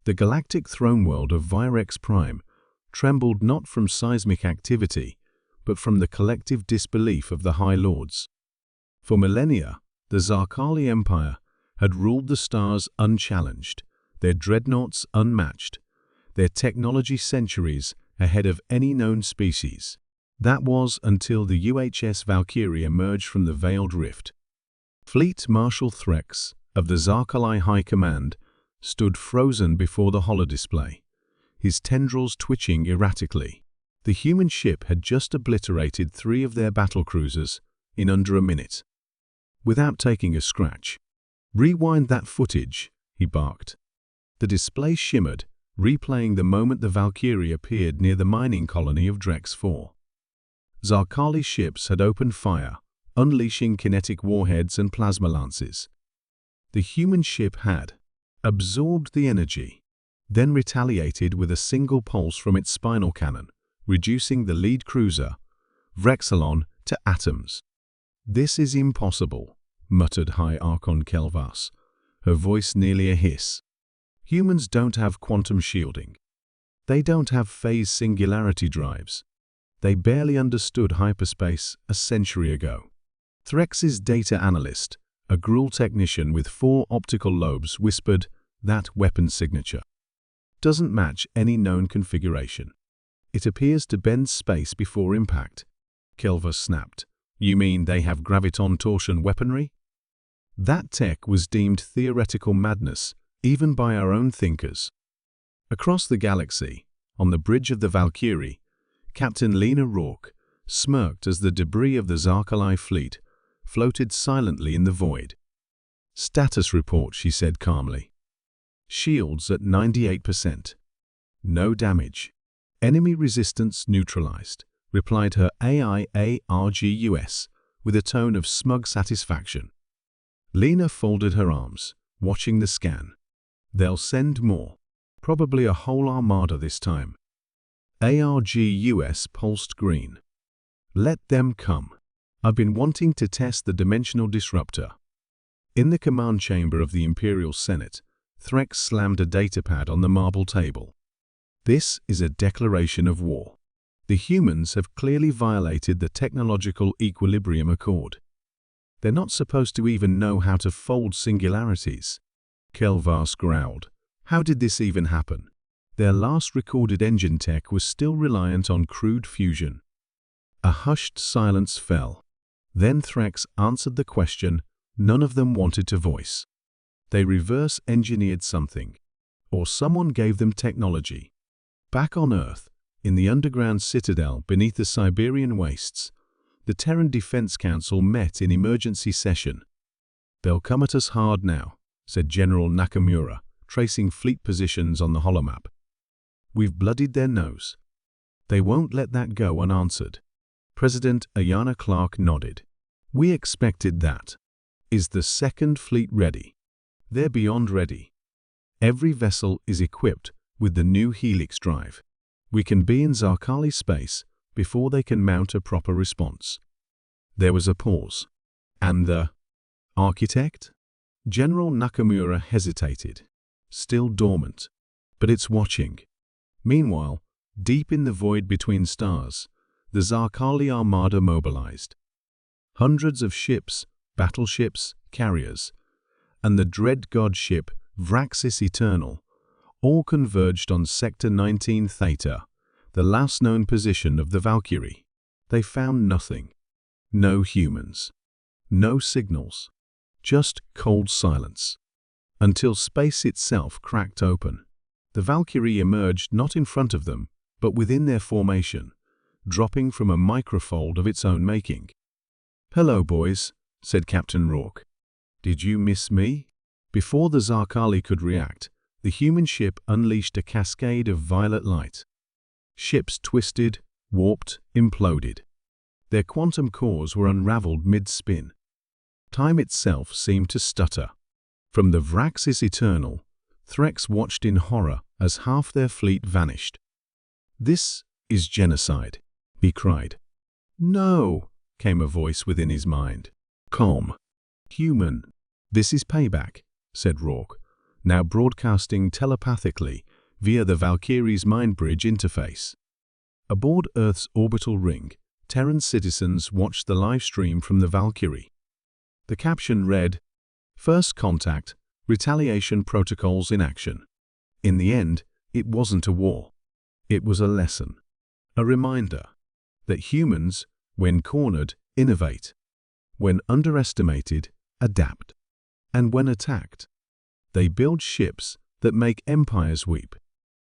The galactic throne world of Virex Prime trembled not from seismic activity, but from the collective disbelief of the High Lords. For millennia, the Zarkali Empire had ruled the stars unchallenged, their dreadnoughts unmatched, their technology centuries ahead of any known species. That was until the UHS Valkyrie emerged from the Veiled Rift. Fleet Marshal Threx of the Zarkali High Command stood frozen before the holodisplay, his tendrils twitching erratically. The human ship had just obliterated 3 of their battlecruisers in under a minute, without taking a scratch. "Rewind that footage," he barked. The display shimmered, replaying the moment the Valkyrie appeared near the mining colony of Drex 4. Zarkali ships had opened fire, unleashing kinetic warheads and plasma lances. The human ship had absorbed the energy, then retaliated with a single pulse from its spinal cannon, reducing the lead cruiser, Vrexelon, to atoms. "This is impossible," muttered High Archon Kelvas, her voice nearly a hiss. "Humans don't have quantum shielding. They don't have phase singularity drives. They barely understood hyperspace a century ago." Threx's data analyst, a Gruul technician with 4 optical lobes, whispered, "That weapon signature doesn't match any known configuration. It appears to bend space before impact." Kelvas snapped. "You mean they have graviton torsion weaponry?" That tech was deemed theoretical madness, even by our own thinkers. Across the galaxy, on the bridge of the Valkyrie, Captain Lena Rourke smirked as the debris of the Zarkali fleet floated silently in the void. "Status report," she said calmly. "Shields at 98%. No damage. Enemy resistance neutralized," replied her AI-ARGUS with a tone of smug satisfaction. Lena folded her arms, watching the scan. "They'll send more. Probably a whole armada this time." ARGUS pulsed green. "Let them come. I've been wanting to test the dimensional disruptor." In the command chamber of the Imperial Senate, Threx slammed a datapad on the marble table. "This is a declaration of war. The humans have clearly violated the technological equilibrium accord. They're not supposed to even know how to fold singularities." Kelvas growled. "How did this even happen? Their last recorded engine tech was still reliant on crude fusion." A hushed silence fell. Then Threx answered the question none of them wanted to voice. They reverse-engineered something, or someone gave them technology. Back on Earth, in the underground citadel beneath the Siberian wastes, the Terran Defense Council met in emergency session. "They'll come at us hard now," said General Nakamura, tracing fleet positions on the holomap. "We've bloodied their nose. They won't let that go unanswered." President Ayanna Clark nodded. "We expected that. Is the Second Fleet ready?" "They're beyond ready. Every vessel is equipped with the new Helix drive. We can be in Zarkali space before they can mount a proper response." There was a pause. "And the architect?" General Nakamura hesitated. "Still dormant, but it's watching." Meanwhile, deep in the void between stars, the Zarkali Armada mobilized. Hundreds of ships, battleships, carriers, and the dread god ship Vraxis Eternal all converged on Sector 19 Theta, the last known position of the Valkyrie. They found nothing. No humans. No signals. Just cold silence. Until space itself cracked open. The Valkyrie emerged not in front of them, but within their formation, dropping from a microfold of its own making. "Hello, boys," said Captain Rourke. "Did you miss me?" Before the Zarkali could react, the human ship unleashed a cascade of violet light. Ships twisted, warped, imploded. Their quantum cores were unraveled mid-spin. Time itself seemed to stutter. From the Vraxis Eternal, Threx watched in horror as half their fleet vanished. "This is genocide," he cried. "No," came a voice within his mind. "Calm. Human." "This is payback," said Rourke, now broadcasting telepathically via the Valkyrie's mind-bridge interface. Aboard Earth's orbital ring, Terran citizens watched the live stream from the Valkyrie. The caption read, "First Contact, Retaliation Protocols in Action." In the end, it wasn't a war. It was a lesson. A reminder that humans, when cornered, innovate. When underestimated, adapt. And when attacked, they build ships that make empires weep.